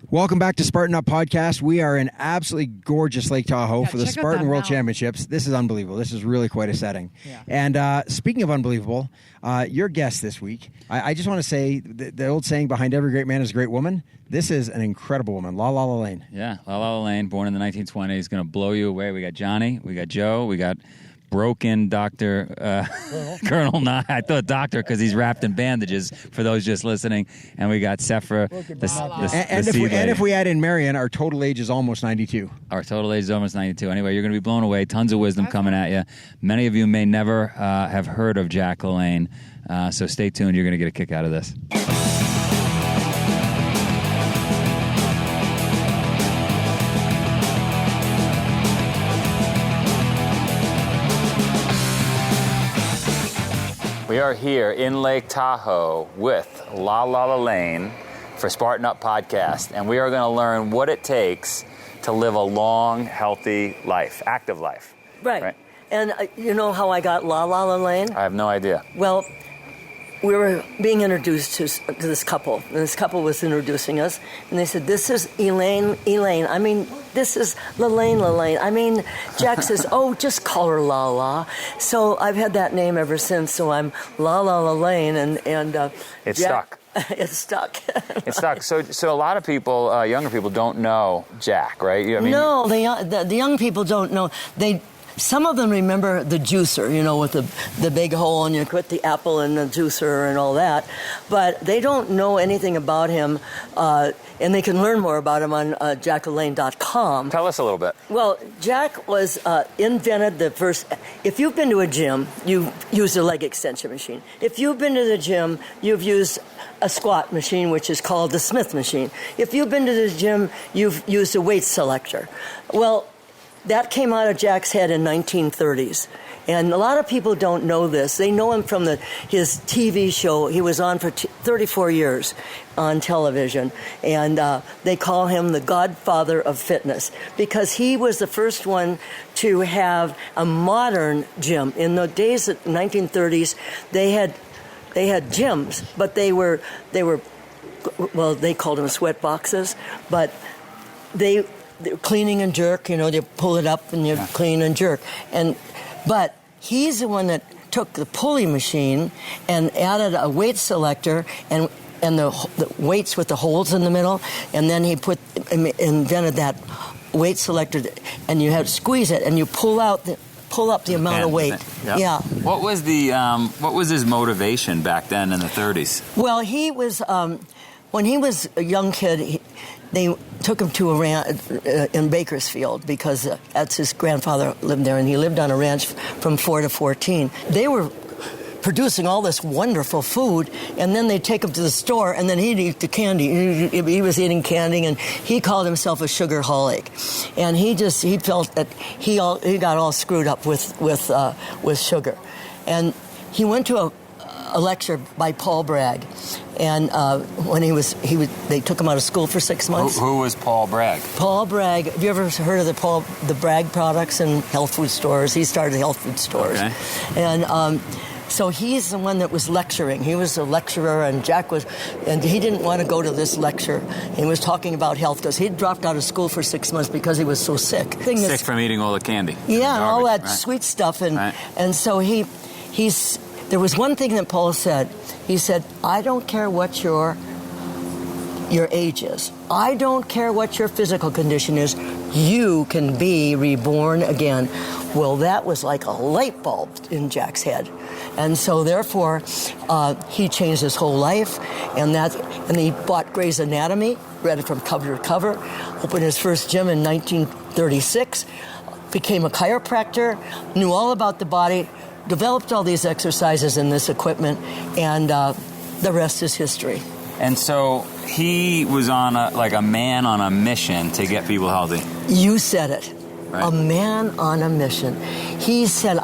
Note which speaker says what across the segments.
Speaker 1: Welcome back to Spartan Up Podcast. We are in absolutely gorgeous Lake Tahoe for the
Speaker 2: check out
Speaker 1: Spartan
Speaker 2: that
Speaker 1: World
Speaker 2: mountain.
Speaker 1: Championships. This is unbelievable. This is really quite a setting.
Speaker 2: Yeah.
Speaker 1: And speaking of unbelievable, your guest this week, I just want to say the old saying, behind every great man is a great woman. This is an incredible woman, Lala Lalanne.
Speaker 3: Yeah, Lala Lalanne, born in the 1920s, going to blow you away. We got Johnny, we got Joe, we got broken Dr. Colonel Nye. I thought doctor because he's wrapped in bandages for those just listening. And we got Sephra,
Speaker 1: And if we add in Marion, our total age is almost 92.
Speaker 3: Our total age is almost 92. Anyway, you're going to be blown away. Tons of wisdom coming at you. Many of you may never have heard of Jack Lalanne. So stay tuned. You're going to get a kick out of this. We are here in Lake Tahoe with Lala Lalanne for Spartan Up Podcast, and we are going to learn what it takes to live a long, healthy life, active life.
Speaker 4: Right. And you know how I got Lala Lalanne?
Speaker 3: I have no idea.
Speaker 4: Well, we were being introduced to this couple, and this couple was introducing us, and they said, "This is Elaine. I mean, this is Lalanne. I mean," Jack says, "Oh, just call her Lala." So I've had that name ever since. So I'm Lala Lalanne, and
Speaker 3: It's
Speaker 4: Jack,
Speaker 3: stuck.
Speaker 4: It's stuck.
Speaker 3: It's stuck. So a lot of people, younger people, don't know Jack, right?
Speaker 4: No, the young people don't know. Some of them remember the juicer, you know, with the big hole, and you put the apple in the juicer and all that. But they don't know anything about him, and they can learn more about him on jacklalanne.com.
Speaker 3: Tell us a little bit.
Speaker 4: Well, Jack was invented the first... If you've been to a gym, you've used a leg extension machine. If you've been to the gym, you've used a squat machine, which is called the Smith machine. If you've been to the gym, you've used a weight selector. Well, that came out of Jack's head in 1930s. And a lot of people don't know this. They know him from his TV show. He was on for 34 years on television. And they call him the godfather of fitness because he was the first one to have a modern gym. In the days of the 1930s, they had gyms, but they were well, they called them sweat boxes, but they're cleaning and jerk, you know, you pull it up and you clean and jerk. But he's the one that took the pulley machine and added a weight selector and the weights with the holes in the middle, and then he invented that weight selector, and you have to squeeze it and you pull up the amount of weight.
Speaker 3: Yep.
Speaker 4: Yeah.
Speaker 3: What was his motivation back then in the 30s?
Speaker 4: Well, he was when he was a young kid. They took him to a ranch in Bakersfield because that's his grandfather lived there, and he lived on a ranch from 4 to 14. They were producing all this wonderful food, and then they'd take him to the store, and then he'd eat the candy. He was eating candy, and he called himself a sugarholic. And he felt that he got all screwed up with sugar. And he went to a lecture by Paul Bragg. And when they took him out of school for 6 months.
Speaker 3: Who was Paul Bragg?
Speaker 4: Paul Bragg. Have you ever heard of the Bragg products in health food stores? He started health food stores.
Speaker 3: Okay.
Speaker 4: And so he's the one that was lecturing. He was a lecturer, and and he didn't want to go to this lecture. He was talking about health because he'd dropped out of school for 6 months because he was so sick.
Speaker 3: Sick from eating all the candy.
Speaker 4: Yeah, and all that
Speaker 3: right.
Speaker 4: sweet stuff.
Speaker 3: Right.
Speaker 4: And so there was one thing that Paul said. He said, "I don't care what your age is. I don't care what your physical condition is. You can be reborn again." Well, that was like a light bulb in Jack's head. And so therefore, he changed his whole life. And he bought Grey's Anatomy, read it from cover to cover, opened his first gym in 1936, became a chiropractor, knew all about the body, developed all these exercises and this equipment, and the rest is history.
Speaker 3: And so he was on a man on a mission to get people healthy.
Speaker 4: You said it.
Speaker 3: Right.
Speaker 4: A man on a mission. He said,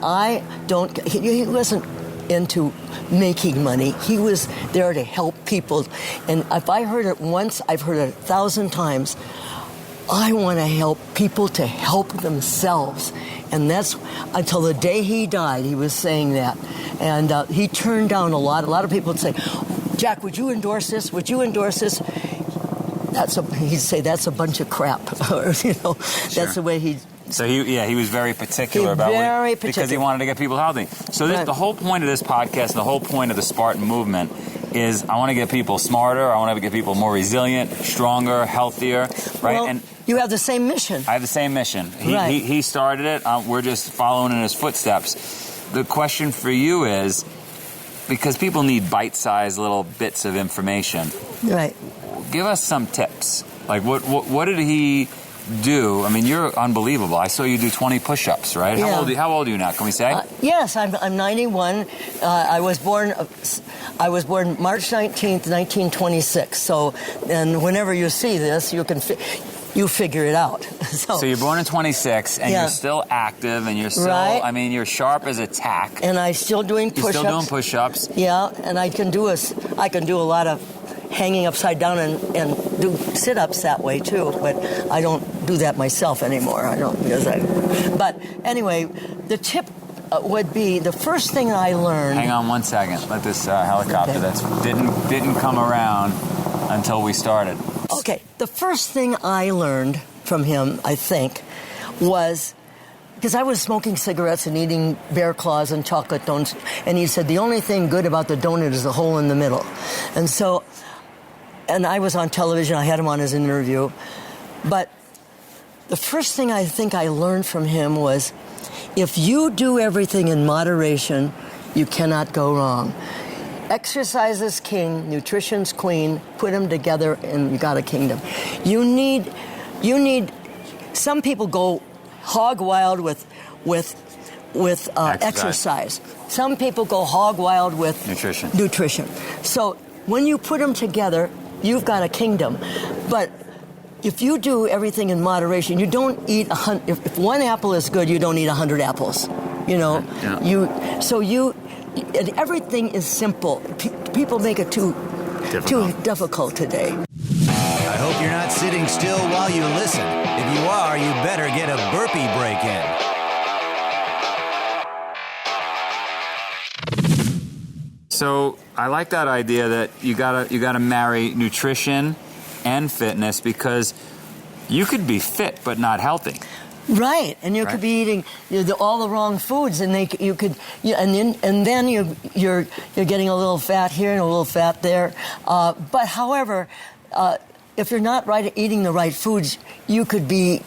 Speaker 4: he wasn't into making money. He was there to help people. And if I heard it once, I've heard it 1,000 times. I want to help people to help themselves. And that's until the day he died, he was saying that. And he turned down a lot. A lot of people would say, "Jack, would you endorse this? Would you endorse this?" he'd say that's a bunch of crap, or that's the way he.
Speaker 3: So he was very particular because he wanted to get people healthy. So the whole point of this podcast, the whole point of the Spartan movement is I want to get people smarter. I want to get people more resilient, stronger, healthier, right?
Speaker 4: Well,
Speaker 3: and
Speaker 4: you have the same mission.
Speaker 3: I have the same mission. He started it. We're just following in his footsteps. The question for you is, because people need bite-sized little bits of information.
Speaker 4: Right.
Speaker 3: Give us some tips. Like what did he do? I mean, you're unbelievable. I saw you do 20 push-ups, right?
Speaker 4: Yeah.
Speaker 3: How old are you now? Can we say?
Speaker 4: Yes, I'm 91. I was born March 19th, 1926. So, and whenever you see this, you figure it out.
Speaker 3: So you're born in 26, and you're still active, and you're still, I mean, you're sharp as a tack.
Speaker 4: And I'm still doing push-ups.
Speaker 3: You're still doing push-ups.
Speaker 4: Yeah, and I can do a lot of hanging upside down and do sit-ups that way too, but I don't do that myself anymore. But anyway, the tip would be the first thing I learned.
Speaker 3: Hang on one second. Let this helicopter that didn't come around until we started.
Speaker 4: Okay, the first thing I learned from him, I think, was because I was smoking cigarettes and eating bear claws and chocolate donuts, and he said the only thing good about the donut is the hole in the middle, and I was on television. I had him on his interview, but the first thing I think I learned from him was, if you do everything in moderation, you cannot go wrong. Exercise is king, nutrition's queen. Put them together, and you got a kingdom. You need. Some people go hog wild with exercise. Some people go hog wild with nutrition. So when you put them together, you've got a kingdom. But if you do everything in moderation, you don't eat if one apple is good, you don't eat 100 apples. And everything is simple. People make it too difficult today.
Speaker 2: I hope you're not sitting still while you listen. If you are, you better get a burpee break in.
Speaker 3: So I like that idea that you gotta marry nutrition and fitness, because you could be fit but not healthy.
Speaker 4: Right, and you could be eating all the wrong foods, and then you're getting a little fat here and a little fat there. But however, if you're not eating the right foods, it could be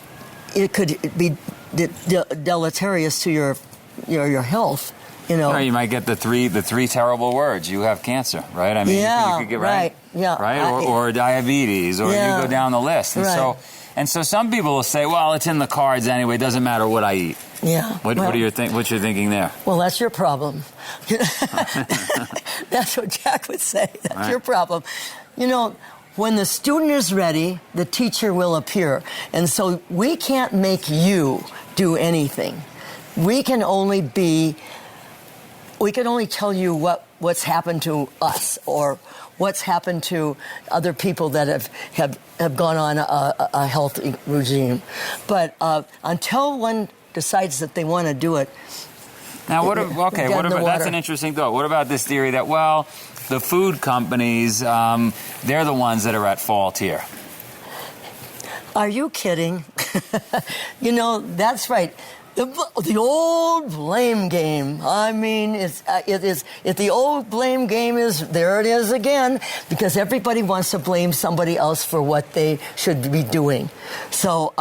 Speaker 4: deleterious to your health.
Speaker 3: You might get the three terrible words. You have cancer, right? I mean, you could get right, or diabetes, or you go down the list, and so some people will say, well, it's in the cards anyway. It doesn't matter what I eat.
Speaker 4: Yeah.
Speaker 3: What's your thinking there?
Speaker 4: Well, that's your problem. That's what Jack would say. That's your problem. When the student is ready, the teacher will appear. And so we can't make you do anything. We can only tell you what's happened to us, or what's happened to other people that have gone on a healthy regime. But until one decides that they want to do it.
Speaker 3: Now, that's an interesting thought. What about this theory that, the food companies, they're the ones that are at fault here?
Speaker 4: Are you kidding? That's right. The old blame game. I mean, the old blame game there it is again, because everybody wants to blame somebody else for what they should be doing. So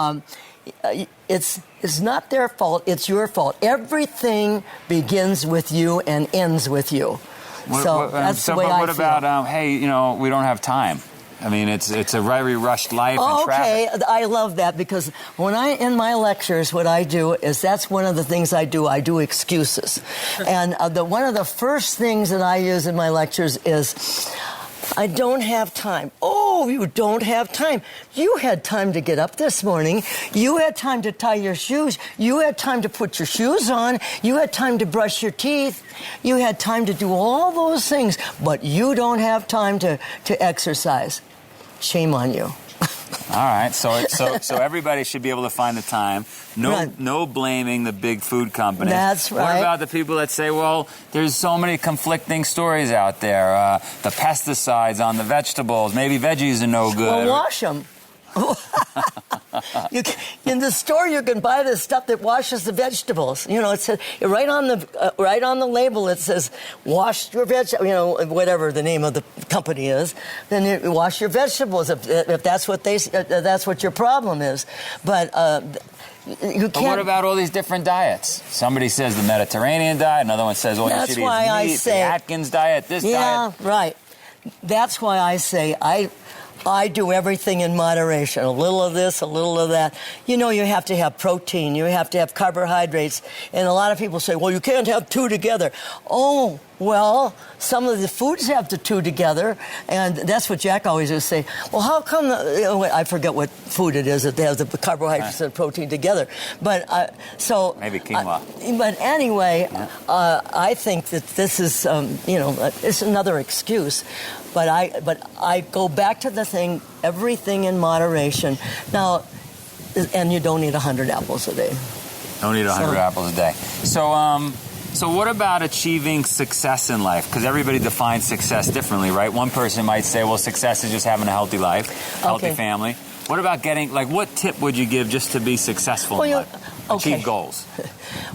Speaker 4: it's not their fault, it's your fault. Everything begins with you and ends with you. That's the way I feel.
Speaker 3: What about, we don't have time? I mean, it's a very rushed life and traffic.
Speaker 4: Okay, I love that, because in my lectures, what I do is, that's one of the things I do. I do excuses. And one of the first things that I use in my lectures is, I don't have time. Oh, you don't have time. You had time to get up this morning. You had time to tie your shoes. You had time to put your shoes on. You had time to brush your teeth. You had time to do all those things, but you don't have time to exercise. Shame on you.
Speaker 3: All right, so everybody should be able to find the time. No blaming the big food companies.
Speaker 4: That's right.
Speaker 3: What about the people that say, well, there's so many conflicting stories out there. The pesticides on the vegetables, maybe veggies are no good.
Speaker 4: Well, wash them. In the store, you can buy this stuff that washes the vegetables. You know, it says right on the label. It says, "Wash your vegetables." You know, whatever the name of the company is. Then you wash your vegetables if that's what your problem is. But you can't.
Speaker 3: But what about all these different diets? Somebody says the Mediterranean diet. Another one says, "Oh, you should eat meat." The Atkins diet. This diet.
Speaker 4: Yeah, right. That's why I say I do everything in moderation. A little of this, a little of that. You know, you have to have protein. You have to have carbohydrates. And a lot of people say, well, you can't have two together. Oh, well, some of the foods have the two together. And that's what Jack always used to say. Well, how come, I forget what food it is that they have the carbohydrates and protein together. But
Speaker 3: maybe quinoa.
Speaker 4: But anyway, I think that this is, it's another excuse. But I go back to the thing, everything in moderation. Now, and you don't eat 100 apples a day.
Speaker 3: Don't eat 100 apples a day. So what about achieving success in life? Because everybody defines success differently, right? One person might say, well, success is just having a healthy life, healthy family. What about what tip would you give just to be successful in life? Achieve goals.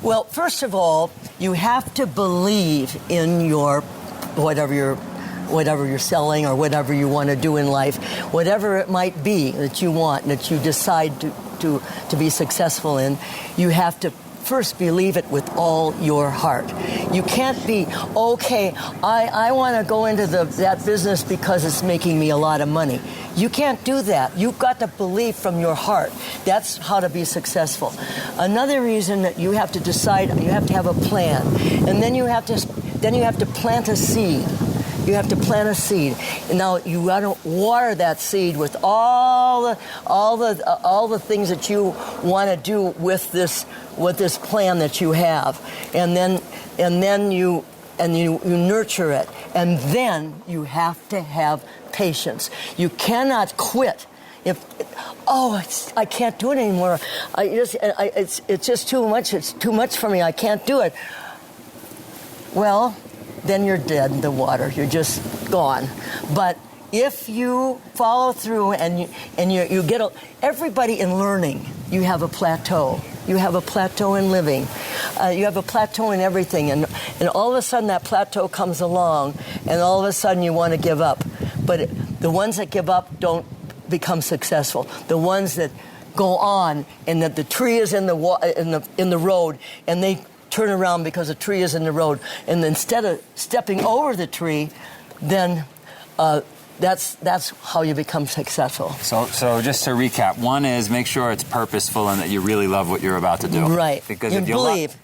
Speaker 4: Well, first of all, you have to believe in whatever you're selling or whatever you want to do in life, whatever it might be that you want, that you decide to be successful in, you have to first believe it with all your heart. You can't be, I want to go into that business because it's making me a lot of money. You can't do that. You've got to believe from your heart. That's how to be successful. Another reason that you have to decide, you have to have a plan, and then you have to plant a seed. You have to plant a seed. And now you got to water that seed with all the things that you want to do with this plan that you have, and then you nurture it, and then you have to have patience. You cannot quit. I can't do it anymore. It's just too much. It's too much for me. I can't do it. Well, then you're dead in the water. You're just gone. But if you follow through and you get everybody in learning, you have a plateau. You have a plateau in living. You have a plateau in everything. And all of a sudden that plateau comes along, and all of a sudden you want to give up. But the ones that give up don't become successful. The ones that go on, and that the tree is in the road, and they turn around because the tree is in the road, and instead of stepping over the tree, then that's how you become successful.
Speaker 3: So just to recap, one is make sure it's purposeful and that you really love what you're about to do.
Speaker 4: Right.
Speaker 3: Because
Speaker 4: and believe.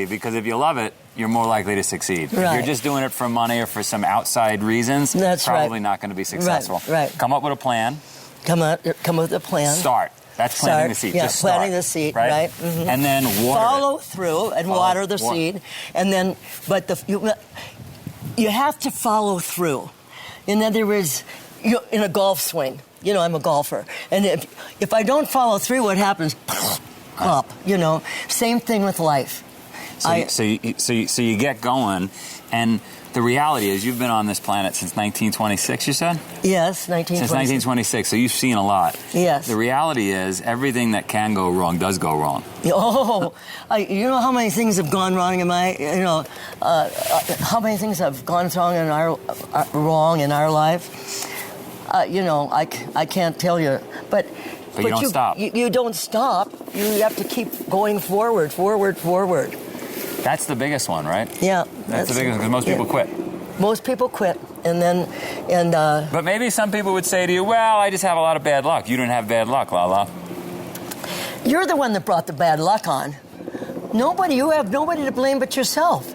Speaker 3: Because if you love it, you're more likely to succeed.
Speaker 4: Right.
Speaker 3: If you're just doing it for money or for some outside reasons,
Speaker 4: that's
Speaker 3: probably not going to be successful.
Speaker 4: Right.
Speaker 3: Come up with a plan.
Speaker 4: Come up with a plan.
Speaker 3: Start. That's planting the seed.
Speaker 4: Yeah,
Speaker 3: just start,
Speaker 4: planting the seed, right? Mm-hmm.
Speaker 3: And then
Speaker 4: follow through and water the seed, and then, you have to follow through. In other words, in a golf swing. You know, I'm a golfer, and if I don't follow through, what happens? Up. You know, same thing with life.
Speaker 3: So you get going, and the reality is you've been on this planet since 1926, you said?
Speaker 4: Yes, 1926.
Speaker 3: Since 1926, so you've seen a lot.
Speaker 4: Yes.
Speaker 3: The reality is everything that can go wrong does go wrong.
Speaker 4: Oh, you know how many things have gone wrong in how many things have gone wrong in our life? I can't tell you, but
Speaker 3: you don't stop.
Speaker 4: You don't stop. You have to keep going forward.
Speaker 3: That's the biggest one, right?
Speaker 4: Yeah.
Speaker 3: That's the biggest one, because most people quit.
Speaker 4: Most people quit,
Speaker 3: But maybe some people would say to you, well, I just have a lot of bad luck. You didn't have bad luck, Lala.
Speaker 4: You're the one that brought the bad luck on. You have nobody to blame but yourself.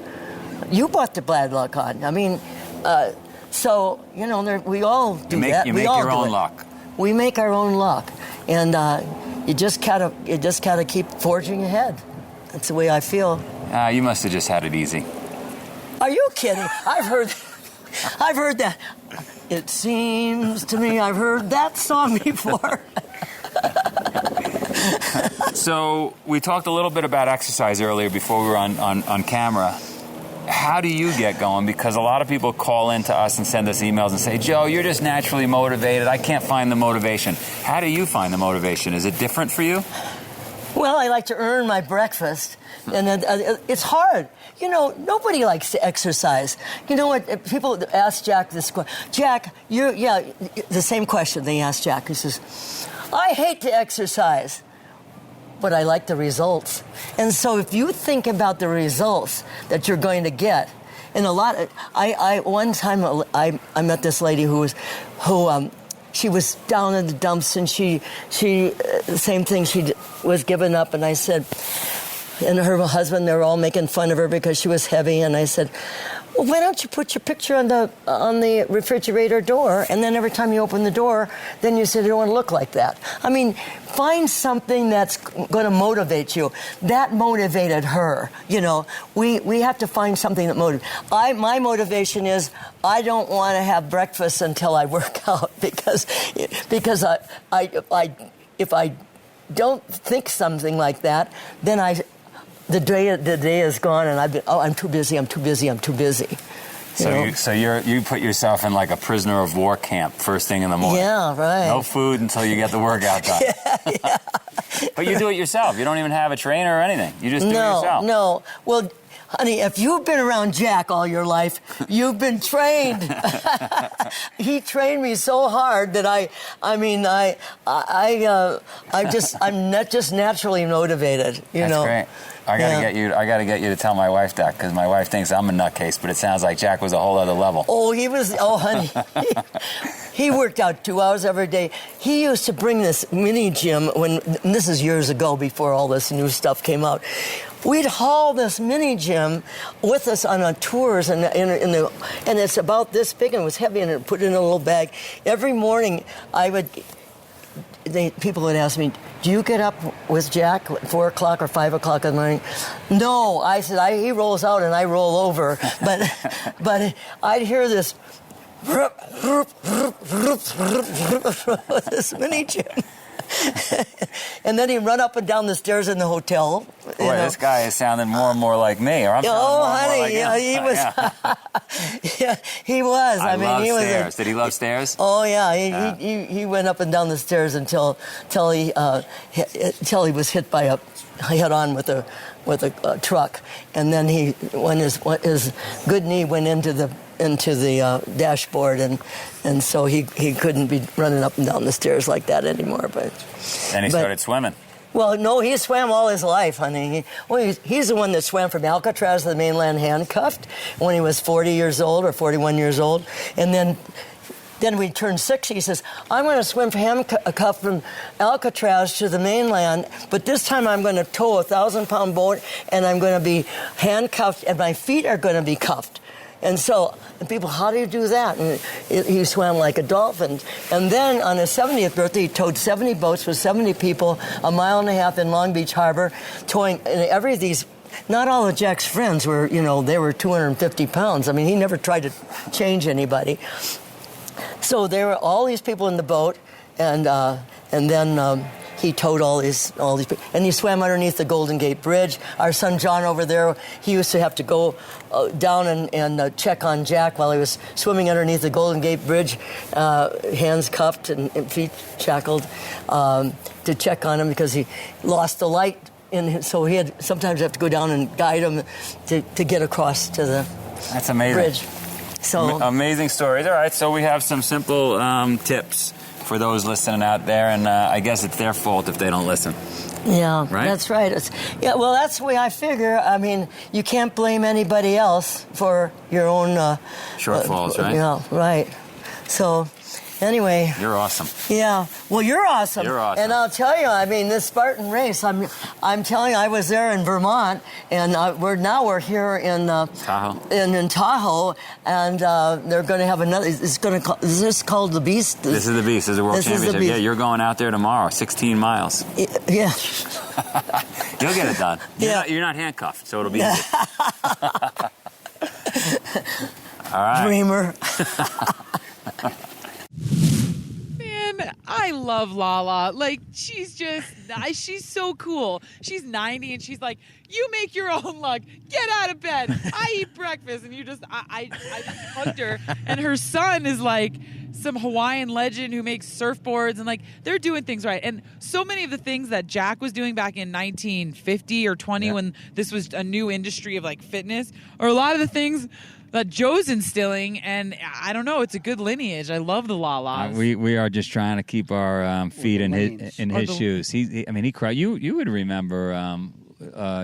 Speaker 4: You brought the bad luck on. I mean, we all do that.
Speaker 3: You make your own luck.
Speaker 4: We make our own luck, and you just gotta keep forging ahead. That's the way I feel.
Speaker 3: You must have just had it easy.
Speaker 4: Are you kidding? I've heard that. It seems to me I've heard that song before.
Speaker 3: So we talked a little bit about exercise earlier before we were on camera. How do you get going? Because a lot of people call in to us and send us emails and say, Joe, you're just naturally motivated. I can't find the motivation. How do you find the motivation? Is it different for you?
Speaker 4: Well, I like to earn my breakfast, and it's hard. You know, nobody likes to exercise. You know what? People ask Jack this question. Jack, the same question they asked Jack. He says, I hate to exercise, but I like the results. And so if you think about the results that you're going to get, and one time I met this lady who she was down in the dumps, and she same thing, she was giving up, and I said, and her husband, they were all making fun of her because she was heavy, and I said, well, why don't you put your picture on the refrigerator door, and then every time you open the door, then you say, I don't want to look like that. I mean, find something that's going to motivate you. That motivated her. You know, we have to find something that motivates. My motivation is I don't want to have breakfast until I work out because if I don't think something like that, then the day is gone, and I'm too busy.
Speaker 3: So you put yourself in like a prisoner of war camp first thing in the morning.
Speaker 4: Yeah, right.
Speaker 3: No food until you get the workout done.
Speaker 4: Yeah.
Speaker 3: But you do it yourself. You don't even have a trainer or anything. You just do it yourself.
Speaker 4: No. Well, honey, if you've been around Jack all your life, you've been trained. He trained me so hard that I'm not just naturally motivated.
Speaker 3: That's great. I gotta get you to tell my wife that, because my wife thinks I'm a nutcase, but it sounds like Jack was a whole other level.
Speaker 4: Honey. He worked out 2 hours every day. He used to bring this mini gym and this is years ago before all this new stuff came out. We'd haul this mini gym with us on our tours, and it's about this big, and it was heavy, and it put it in a little bag. Every morning, people would ask me, do you get up with Jack at 4 o'clock or 5 o'clock in the morning? No, I said, he rolls out and I roll over. But I'd hear this this mini gym. And then he'd run up and down the stairs in the hotel.
Speaker 3: Boy, this guy is sounding more and more like me. Or I'm sounding more
Speaker 4: he was. Yeah, he was.
Speaker 3: I mean,
Speaker 4: he was.
Speaker 3: Stairs. Did he love stairs?
Speaker 4: Oh yeah, he went up and down the stairs until he was hit by head-on with a truck, and then when his good knee went into the dashboard, and so he couldn't be running up and down the stairs like that anymore. But
Speaker 3: then he started swimming.
Speaker 4: Well, no, he swam all his life, honey. He's the one that swam from Alcatraz to the mainland handcuffed when he was 40 years old or 41 years old, and then when he turned 60, he says, I'm going to swim handcuffed from Alcatraz to the mainland, but this time I'm going to tow a 1,000-pound boat, and I'm going to be handcuffed, and my feet are going to be cuffed. And so people, how do you do that? And he swam like a dolphin. And then on his 70th birthday, he towed 70 boats with 70 people, 1.5 miles in Long Beach Harbor, towing every of these. Not all of Jack's friends were, they were 250 pounds. I mean, he never tried to change anybody. So there were all these people in the boat, and then he towed all these people, and he swam underneath the Golden Gate Bridge. Our son John over there, he used to have to go down and check on Jack while he was swimming underneath the Golden Gate Bridge, hands cuffed and feet shackled, to check on him because he lost the light. So he had sometimes have to go down and guide him to get across to the
Speaker 3: That's amazing.
Speaker 4: bridge. So
Speaker 3: amazing stories. All right, so we have some simple tips for those listening out there, and I guess it's their fault if they don't listen.
Speaker 4: Yeah,
Speaker 3: right?
Speaker 4: That's right. Well, that's the way I figure. I mean, you can't blame anybody else for your own
Speaker 3: shortfalls, right?
Speaker 4: Yeah, right. So, anyway.
Speaker 3: You're awesome.
Speaker 4: Yeah. Well, you're awesome.
Speaker 3: You're awesome.
Speaker 4: And I'll tell you, I mean, this Spartan race, I'm telling you, I was there in Vermont, and we're here in
Speaker 3: Tahoe.
Speaker 4: In Tahoe, and they're going to have another. Is this called the Beast?
Speaker 3: This is the Beast. This is a World Championship. Yeah, you're going out there tomorrow, 16 miles.
Speaker 4: Yeah.
Speaker 3: You'll get it done. You're not handcuffed, so it'll be easy. All right.
Speaker 4: Dreamer.
Speaker 5: love Lala. Like, she's so cool. She's 90 and she's like, you make your own luck. Get out of bed. I eat breakfast. And I just hugged her. And her son is like some Hawaiian legend who makes surfboards, and like they're doing things right. And so many of the things that Jack was doing back in 1950 or 20 when this was a new industry of like fitness, or a lot of the things that Joe's instilling, and I don't know, it's a good lineage. I love the Lalas.
Speaker 3: We are just trying to keep our feet in his shoes. He cried. You would remember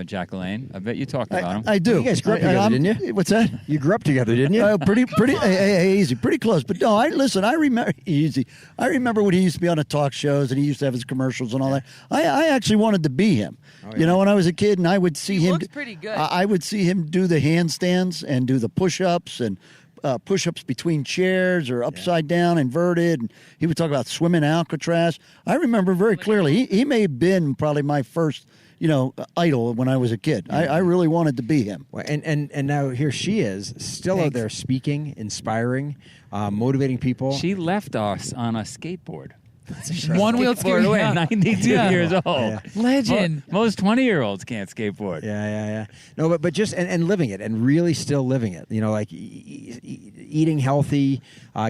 Speaker 3: Jack Lalanne. I bet you talked about him.
Speaker 6: I do.
Speaker 1: You guys grew up together, didn't you?
Speaker 6: What's that?
Speaker 1: You grew up together, didn't you?
Speaker 6: Pretty easy, pretty close. But no, I remember easy. I remember when he used to be on the talk shows and he used to have his commercials and all that. I actually wanted to be him. Oh, yeah. You know, when I was a kid, and I would see him.
Speaker 5: He looks pretty good.
Speaker 6: I would see him do the handstands and do the push-ups and push-ups between chairs or upside down, inverted. And he would talk about swimming Alcatraz. I remember very clearly. He may have been probably my first, idol when I was a kid. I really wanted to be him.
Speaker 1: Well, and now here she is, still out there speaking, inspiring, motivating people.
Speaker 3: She left us on a skateboard.
Speaker 5: One-wheeled skateboard
Speaker 3: at 92 years old.
Speaker 1: Yeah.
Speaker 5: Legend.
Speaker 3: Most 20-years can't skateboard.
Speaker 1: Yeah. No, but just and living it, and really still living it. Like eating healthy,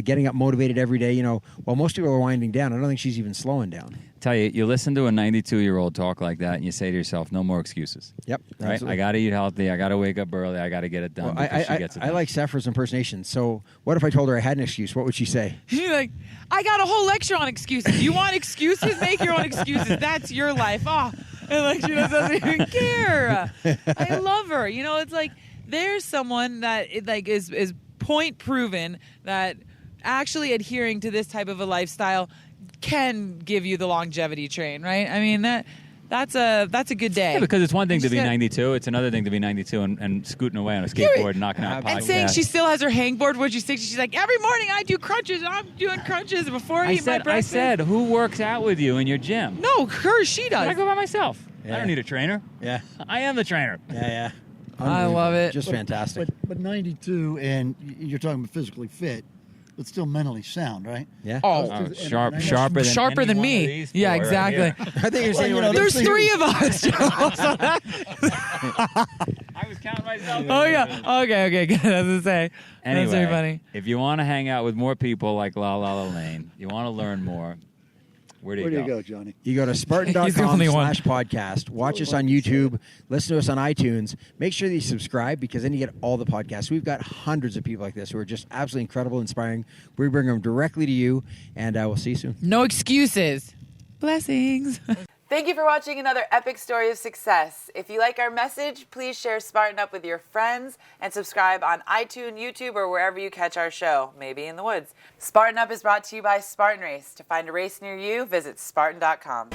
Speaker 1: getting up motivated every day. While most people are winding down, I don't think she's even slowing down.
Speaker 3: Tell you listen to a 92-year-old talk like that, and you say to yourself, "No more excuses."
Speaker 1: Yep,
Speaker 3: right.
Speaker 1: Absolutely.
Speaker 3: I got to eat healthy. I got to wake up early. I got to get it done.
Speaker 1: Well,
Speaker 3: she gets it done.
Speaker 1: I like Sapphire's impersonation. So, what if I told her I had an excuse? What would she say?
Speaker 5: She's like, I got a whole lecture on excuses. You want excuses? Make your own excuses. That's your life. Oh, and like she doesn't even care. I love her. It's like there's someone that is point proven that actually adhering to this type of a lifestyle can give you the longevity train, right? I mean that's a good day.
Speaker 3: Yeah, because it's one thing to be 92. It's another thing to be 92 and scooting away on a skateboard and knocking out podcasts.
Speaker 5: And saying she still has her hangboard when she's 60. She's like, every morning I do crunches. I'm doing crunches before I eat my breakfast.
Speaker 3: I said, who works out with you in your gym?
Speaker 5: No, she does.
Speaker 3: I go by myself.
Speaker 1: Yeah.
Speaker 3: I don't need a trainer.
Speaker 1: Yeah.
Speaker 3: I am the trainer.
Speaker 1: Yeah.
Speaker 5: I love it.
Speaker 1: Just fantastic.
Speaker 6: But 92, and you're talking about physically fit, but still mentally sound, right?
Speaker 1: Yeah.
Speaker 3: Oh, sharper than
Speaker 5: me. Yeah, exactly.
Speaker 1: I think you're saying
Speaker 5: there's three of us.
Speaker 3: I was counting myself.
Speaker 5: Oh yeah. Okay. Good. As I say.
Speaker 3: Anyway,
Speaker 5: that's very funny.
Speaker 3: If you want to hang out with more people like Lala Lalanne, you want to learn more. Where do you go,
Speaker 6: Johnny?
Speaker 1: You go to Spartan.com/podcast. Watch us on YouTube. Listen to us on iTunes. Make sure that you subscribe, because then you get all the podcasts. We've got hundreds of people like this who are just absolutely incredible, inspiring. We bring them directly to you, and we'll see you soon.
Speaker 5: No excuses. Blessings.
Speaker 7: Thank you for watching another epic story of success. If you like our message, please share Spartan Up with your friends and subscribe on iTunes, YouTube, or wherever you catch our show, maybe in the woods. Spartan Up is brought to you by Spartan Race. To find a race near you, visit Spartan.com.